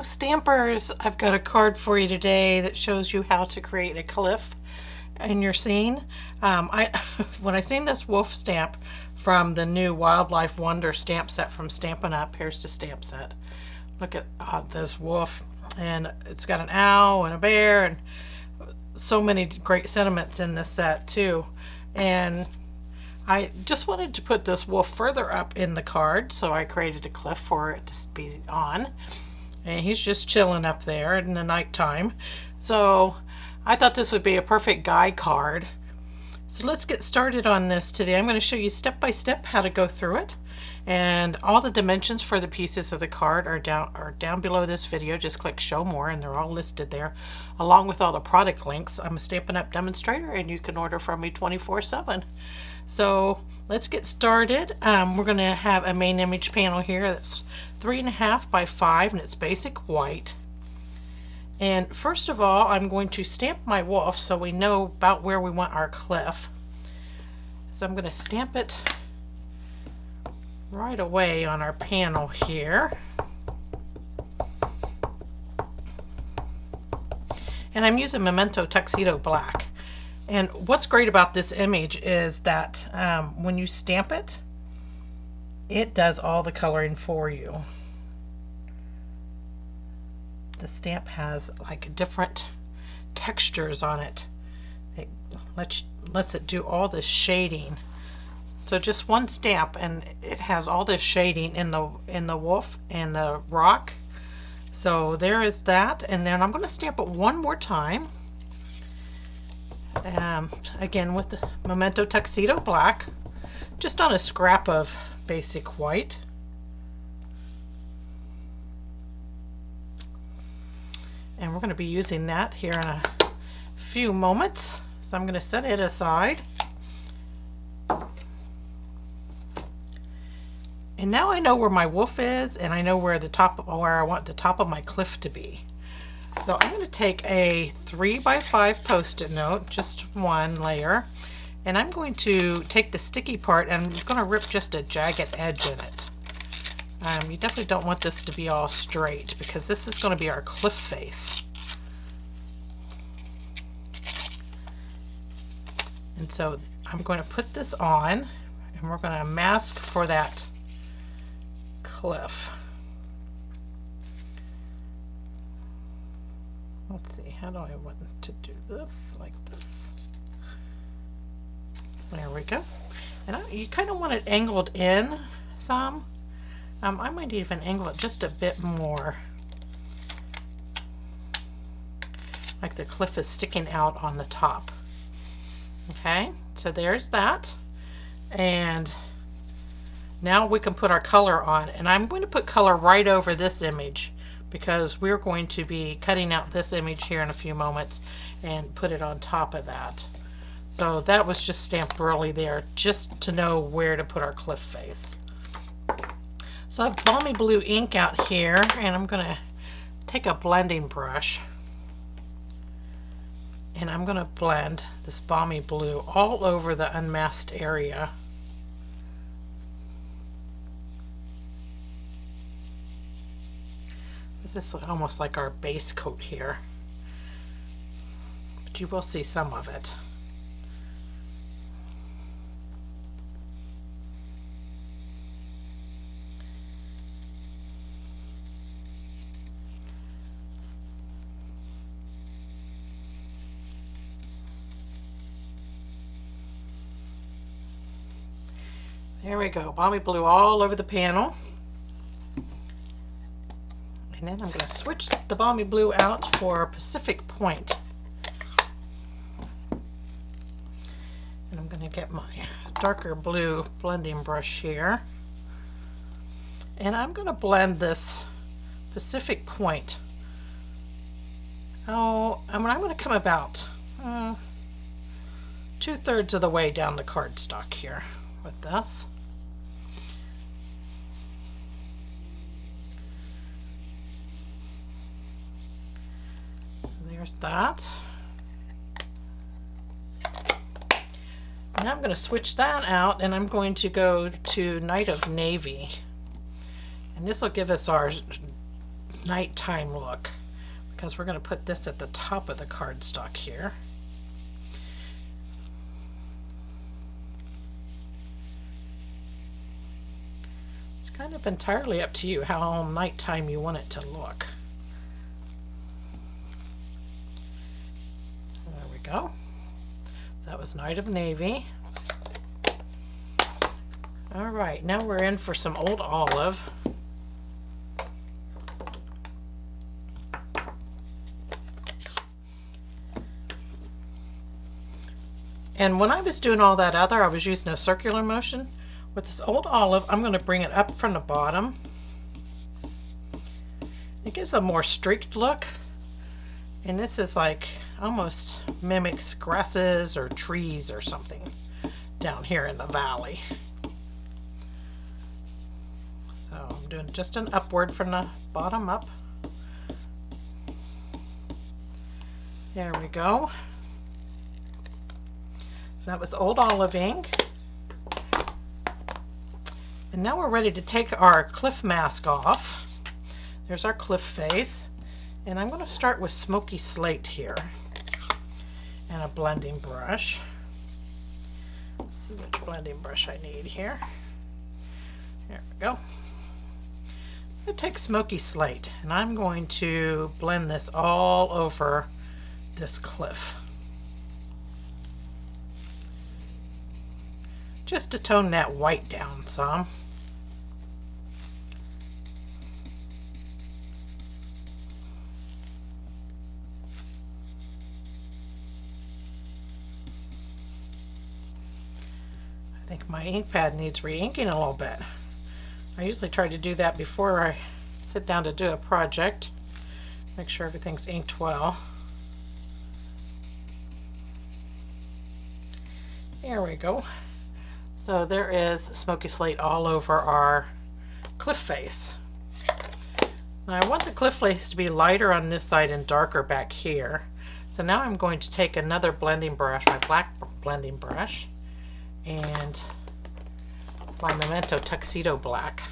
Hello stampers! I've got a card for you today that shows you how to create a cliff in your scene. When I seen this wolf stamp from the new Wildlife Wonder stamp set from Stampin' Up, here's the stamp set. Look at this wolf, and it's got an owl and a bear and so many great sentiments in this set too. And I just wanted to put this wolf further up in the card, so I created a cliff for it to be on. And he's just chilling up there in the nighttime. So I thought this would be a perfect guide card. So let's get started on this today. I'm going to show you step by step how to go through it. And all the dimensions for the pieces of the card are down below this video. Just click show more and they're all listed there, along with all the product links. I'm a Stampin' Up demonstrator and you can order from me 24/7. So let's get started. We're going to have a main image panel here that's 3.5 by 5 and it's basic white. And first of all, I'm going to stamp my wolf so we know about where we want our cliff. So I'm going to stamp it right away on our panel here. And I'm using Memento Tuxedo Black. And what's great about this image is that when you stamp it, it does all the coloring for you. The stamp has like different textures on it. It lets it do all this shading. So just one stamp and it has all this shading in the wolf and the rock. So there is that, and then I'm going to stamp it one more time. Again with the Memento Tuxedo Black, just on a scrap of basic white. And we're going to be using that here in a few moments. So I'm going to set it aside. And now I know where my wolf is, and I know where I want the top of my cliff to be. So I'm going to take a 3 by 5 post-it note, just one layer, and I'm going to take the sticky part and I'm going to rip just a jagged edge in it. You definitely don't want this to be all straight because this is going to be our cliff face. And so I'm going to put this on and we're going to mask for that cliff. Let's see, how do I want to do this? Like this. There we go. And you kind of want it angled in some. I might even angle it just a bit more. Like the cliff is sticking out on the top. Okay, so there's that. And now we can put our color on. And I'm going to put color right over this image because we're going to be cutting out this image here in a few moments and put it on top of that. So that was just stamped early there just to know where to put our cliff face. So I have balmy blue ink out here and I'm going to take a blending brush and I'm going to blend this balmy blue all over the unmasked area. This is almost like our base coat here, but you will see some of it. There we go, balmy blue all over the panel. And then I'm going to switch the balmy blue out for Pacific Point. And I'm going to get my darker blue blending brush here. And I'm going to blend this Pacific Point. I'm going to come about 2/3 of the way down the cardstock here with this. There's that. Now I'm going to switch that out and I'm going to go to Night of Navy. And this will give us our nighttime look, because we're going to put this at the top of the cardstock here. It's kind of entirely up to you how nighttime you want it to look. There we go. So that was Night of Navy. All right, now we're in for some Old Olive. And when I was doing all that other, I was using a circular motion. With this Old Olive, I'm going to bring it up from the bottom. It gives a more streaked look. And this is like almost mimics grasses or trees or something down here in the valley. So I'm doing just an upward from the bottom up. There we go. So that was Old Olive ink. And now we're ready to take our cliff mask off. There's our cliff face. And I'm going to start with Smoky Slate here. And a blending brush. Let's see which blending brush I need here. There we go. I'm going to take Smoky Slate and I'm going to blend this all over this cliff. Just to tone that white down some. I think my ink pad needs re-inking a little bit. I usually try to do that before I sit down to do a project. Make sure everything's inked well. There we go. So there is Smoky Slate all over our cliff face. Now I want the cliff face to be lighter on this side and darker back here. So now I'm going to take another blending brush, my black blending brush, and my Memento Tuxedo Black.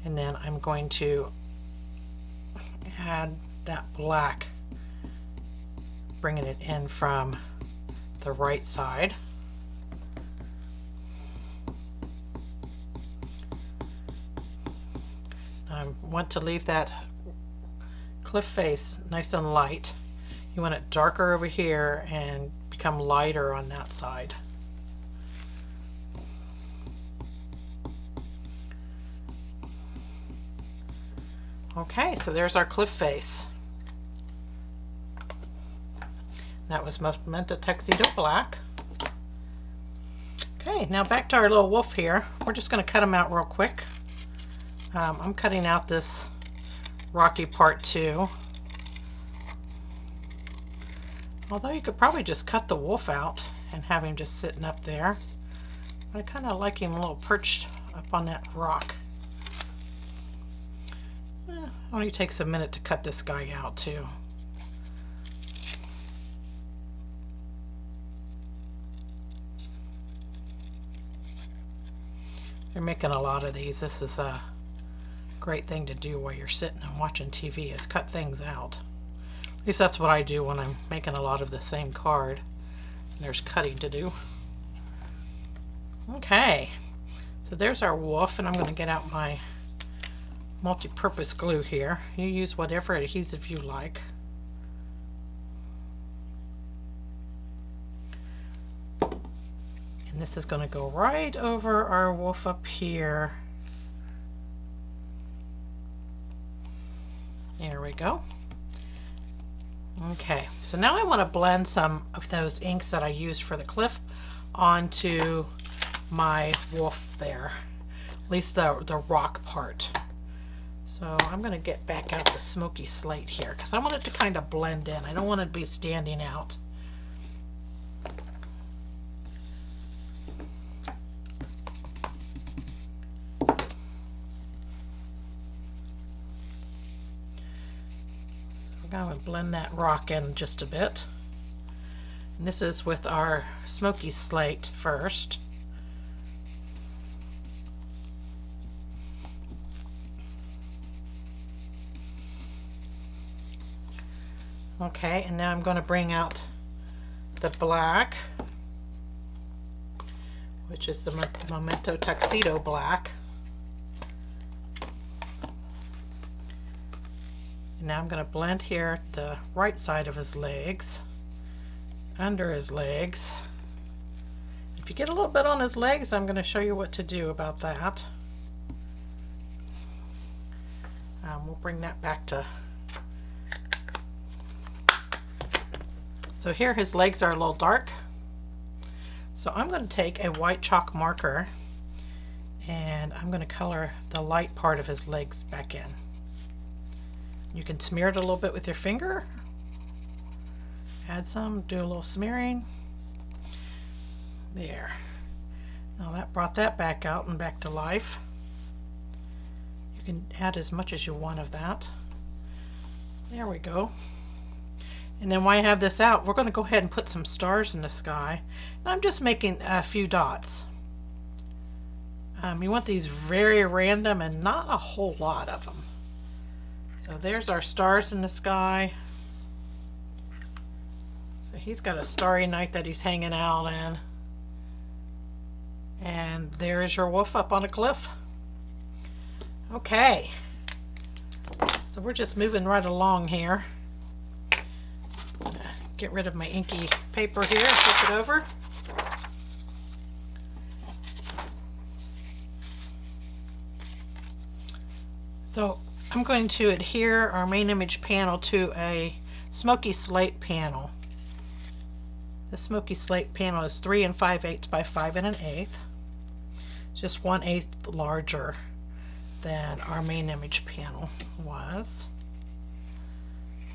And then I'm going to add that black, bringing it in from the right side. I want to leave that cliff face nice and light. You want it darker over here and become lighter on that side. Okay, so there's our cliff face. That was Memento Tuxedo Black. Okay, now back to our little wolf here. We're just going to cut him out real quick. I'm cutting out this rocky part too. Although you could probably just cut the wolf out and have him just sitting up there. But I kind of like him a little perched up on that rock. It only takes a minute to cut this guy out too. You're making a lot of these. This is a great thing to do while you're sitting and watching TV, is cut things out. At least that's what I do when I'm making a lot of the same card. There's cutting to do. Okay, so there's our wolf, and I'm going to get out my multi-purpose glue here. You use whatever adhesive you like. And this is going to go right over our wolf up here. There we go. Okay, so now I want to blend some of those inks that I used for the cliff onto my wolf there, at least the rock part. So I'm going to get back out the Smoky Slate here because I want it to kind of blend in. I don't want it to be standing out. I'm going to blend that rock in just a bit. And this is with our Smoky Slate first. Okay, and now I'm going to bring out the black, which is the Memento Tuxedo black. And now I'm going to blend here the right side of his legs, under his legs. If you get a little bit on his legs, I'm going to show you what to do about that. We'll bring that back to... So here his legs are a little dark. So I'm going to take a white chalk marker and I'm going to color the light part of his legs back in. You can smear it a little bit with your finger. Add some, do a little smearing. There. Now that brought that back out and back to life. You can add as much as you want of that. There we go. And then while I have this out, we're going to go ahead and put some stars in the sky. And I'm just making a few dots. You want these very random and not a whole lot of them. So there's our stars in the sky. So he's got a starry night that he's hanging out in. And there is your wolf up on a cliff. Okay. So we're just moving right along here. Get rid of my inky paper here, flip it over. So I'm going to adhere our main image panel to a Smoky Slate panel. The Smoky Slate panel is 3 5/8 by 5 1/8. Just 1/8 larger than our main image panel was.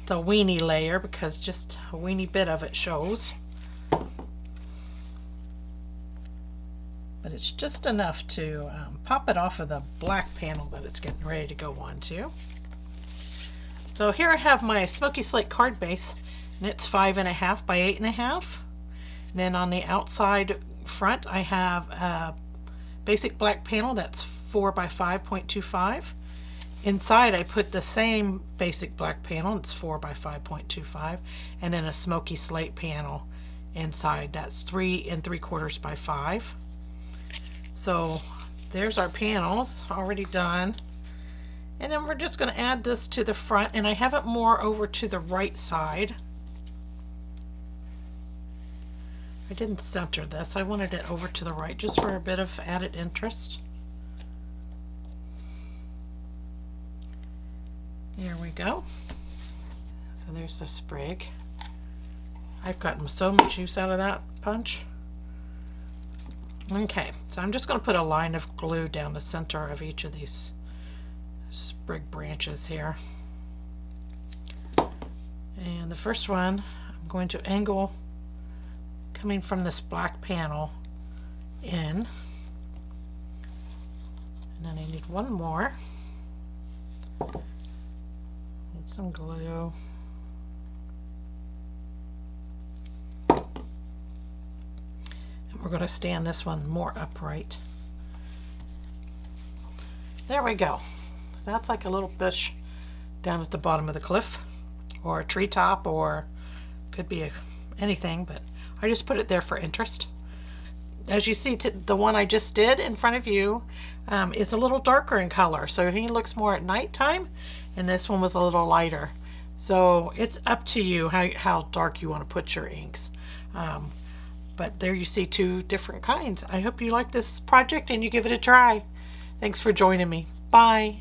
It's a weenie layer because just a weenie bit of it shows. But it's just enough to pop it off of the black panel that it's getting ready to go onto. So here I have my Smoky Slate card base, and it's 5 1/2 by 8 1/2. And then on the outside front I have a basic black panel that's 4 by 5.25. Inside I put the same basic black panel, it's 4 by 5.25, and then a Smoky Slate panel inside that's 3 3/4 by 5. So there's our panels already done. And then we're just going to add this to the front, and I have it more over to the right side. I didn't center this, I wanted it over to the right just for a bit of added interest. There we go. So there's the sprig. I've gotten so much use out of that punch. Okay, so I'm just going to put a line of glue down the center of each of these sprig branches here. And the first one, I'm going to angle coming from this black panel in. And then I need one more. Need some glue. We're going to stand this one more upright. There we go. That's like a little bush down at the bottom of the cliff, or a treetop, or could be anything, but I just put it there for interest. As you see, the one I just did in front of you is a little darker in color, so he looks more at nighttime, and this one was a little lighter. So it's up to you how dark you want to put your inks. But there you see two different kinds. I hope you like this project and you give it a try. Thanks for joining me. Bye.